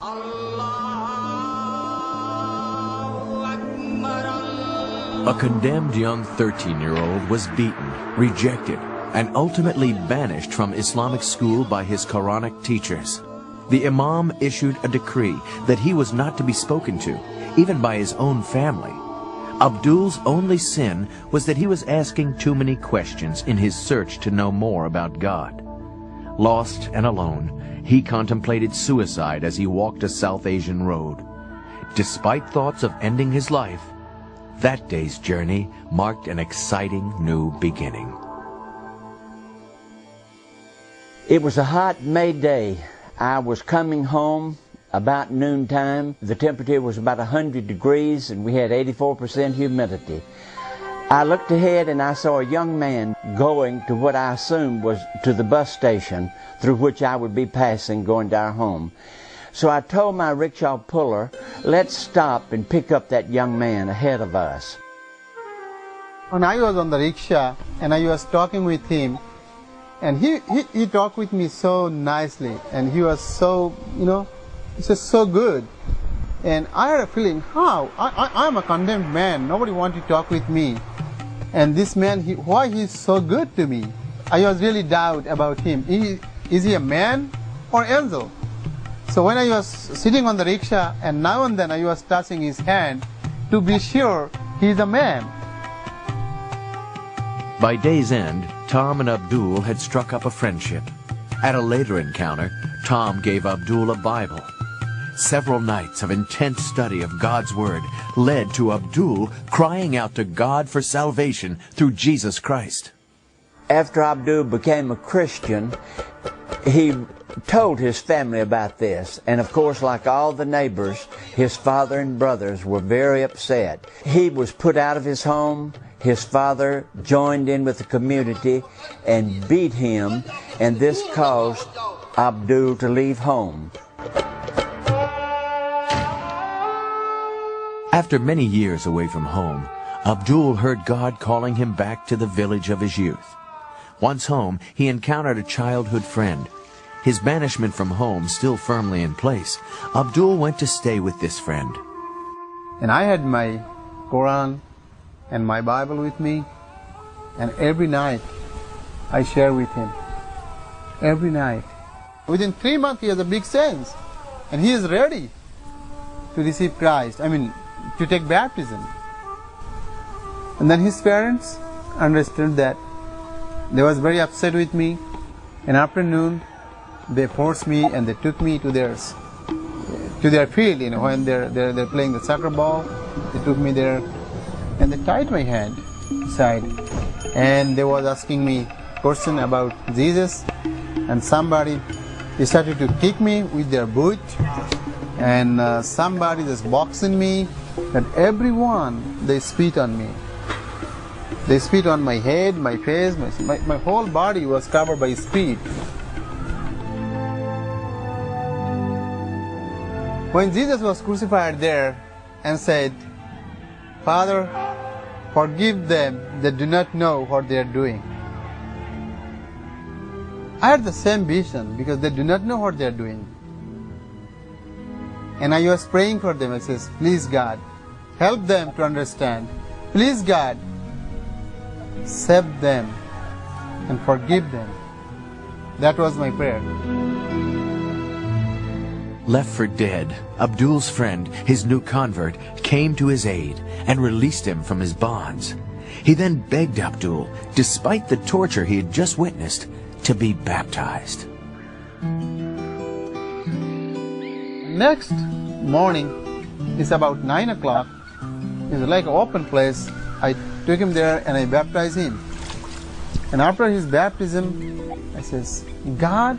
A condemned young 13-year-old was beaten, rejected, and ultimately banished from Islamic school by his Quranic teachers. The Imam issued a decree that he was not to be spoken to, even by his own family. Abdul's only sin was that he was asking too many questions in his search to know more about God. Lost and alone, he contemplated suicide as he walked a South Asian road. Despite thoughts of ending his life, that day's journey marked an exciting new beginning. It was a hot May day. I was coming home about noontime. The temperature was about 100 degrees and we had 84% humidity. I looked ahead and I saw a young man going to what I assumed was to the bus station through which I would be passing going to our home. So I told my rickshaw puller, let's stop and pick up that young man ahead of us. When I was on the rickshaw and I was talking with him, and he talked with me so nicely, and he was so, he said so good. And I had a feeling, how? I'm a condemned man, nobody wanted to talk with me. And this man, why he's so good to me? I was really doubt about him. Is he a man or angel? So when I was sitting on the rickshaw, and now and then I was touching his hand to be sure he's a man. By day's end, Tom and Abdul had struck up a friendship. At a later encounter, Tom gave Abdul a Bible. Several nights of intense study of God's Word led to Abdul crying out to God for salvation through Jesus Christ. After Abdul became a Christian, he told his family about this, and of course, like all the neighbors, his father and brothers were very upset. He was put out of his home. His father joined in with the community and beat him, and this caused Abdul to leave home. After many years away from home, Abdul heard God calling him back to the village of his youth. Once home, he encountered a childhood friend. His banishment from home still firmly in place, Abdul went to stay with this friend. And I had my Quran and my Bible with me, and every night I share with him. Every night. Within 3 months he has a big sense, and he is ready to receive Christ, to take baptism. And then his parents understood that. They was very upset with me. In afternoon, they forced me and they took me to their field. When they're playing the soccer ball, they took me there and they tied my hand side. And they was asking me question about Jesus. And somebody started to kick me with their boot. And somebody was boxing me. And everyone, they spit on me. They spit on my head, my face, my whole body was covered by spit. When Jesus was crucified there and said, Father, forgive them that do not know what they are doing. I had the same vision because they do not know what they are doing. And I was praying for them. I says, please God, help them to understand. Please God, save them and forgive them. That was my prayer. Left for dead, Abdul's friend, his new convert, came to his aid and released him from his bonds. He then begged Abdul, despite the torture he had just witnessed, to be baptized. Next morning, it's about 9 o'clock. It's like an open place. I took him there and I baptized him. And after his baptism, I says, God,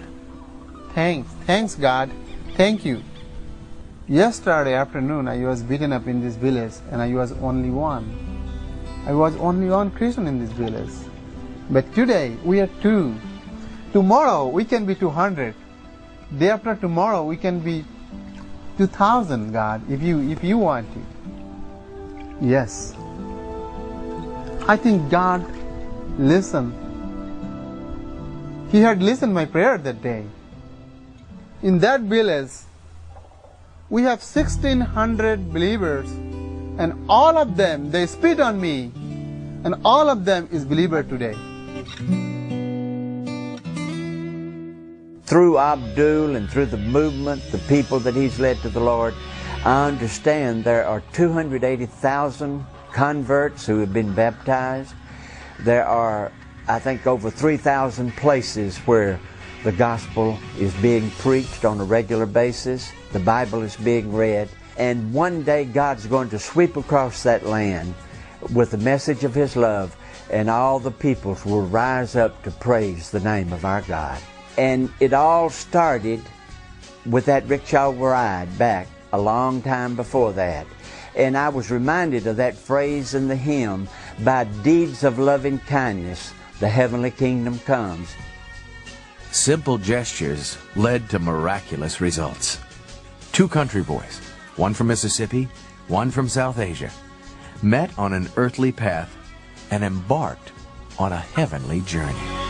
thanks God, thank you. Yesterday afternoon, I was beaten up in this village and I was only one. I was only one Christian in this village. But today, we are 2. Tomorrow, we can be 200. Day after tomorrow, we can be 2,000, God, if you want it. Yes. I think God listened. He had listened my prayer that day. In that village, we have 1,600 believers, and all of them, they spit on me, and all of them is believer today. Through Abdul and through the movement, the people that he's led to the Lord, I understand there are 280,000 converts who have been baptized. There are, I think, over 3,000 places where the gospel is being preached on a regular basis. The Bible is being read. And one day God's going to sweep across that land with the message of His love, and all the peoples will rise up to praise the name of our God. And it all started with that rickshaw ride back a long time before that. And I was reminded of that phrase in the hymn, by deeds of loving kindness, the heavenly kingdom comes. Simple gestures led to miraculous results. 2 country boys, one from Mississippi, one from South Asia, met on an earthly path and embarked on a heavenly journey.